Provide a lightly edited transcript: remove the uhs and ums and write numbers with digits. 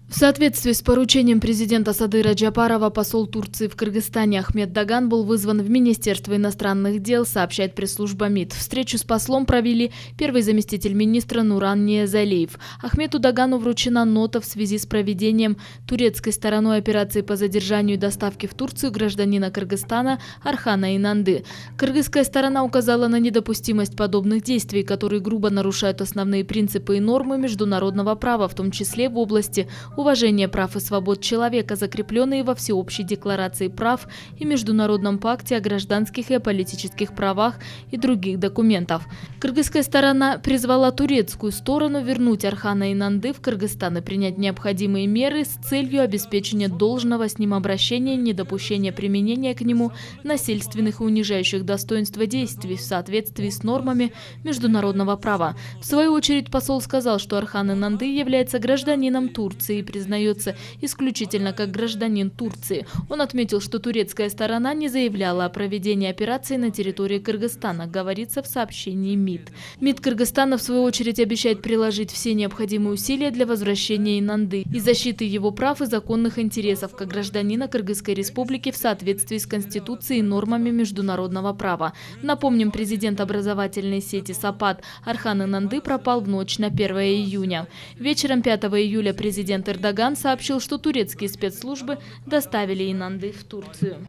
В соответствии с поручением президента Садыра Джапарова, посол Турции в Кыргызстане Ахмед Даган был вызван в Министерство иностранных дел, сообщает пресс-служба МИД. Встречу с послом провели первый заместитель министра Нуран Ниязалиев. Ахмеду Дагану вручена нота в связи с проведением турецкой стороной операции по задержанию и доставке в Турцию гражданина Кыргызстана Архана Инанды. Кыргызская сторона указала на недопустимость подобных действий, которые грубо нарушают основные принципы и нормы международного права, в том числе в области уважение прав и свобод человека, закрепленные во Всеобщей декларации прав и Международном пакте о гражданских и политических правах и других документов. Кыргызская сторона призвала турецкую сторону вернуть Архана Инанды в Кыргызстан и принять необходимые меры с целью обеспечения должного с ним обращения, недопущения применения к нему насильственных и унижающих достоинства действий в соответствии с нормами международного права. В свою очередь посол сказал, что Архан Инанды является гражданином Турции и признается исключительно как гражданин Турции. Он отметил, что турецкая сторона не заявляла о проведении операции на территории Кыргызстана, говорится в сообщении МИД. МИД Кыргызстана, в свою очередь, обещает приложить все необходимые усилия для возвращения Инанды и защиты его прав и законных интересов как гражданина Кыргызской республики в соответствии с Конституцией и нормами международного права. Напомним, президент образовательной сети САПАД Архан Инанды пропал в ночь на 1 июня. Вечером 5 июля президент Эрдоган сообщил, что турецкие спецслужбы доставили Инанды в Турцию.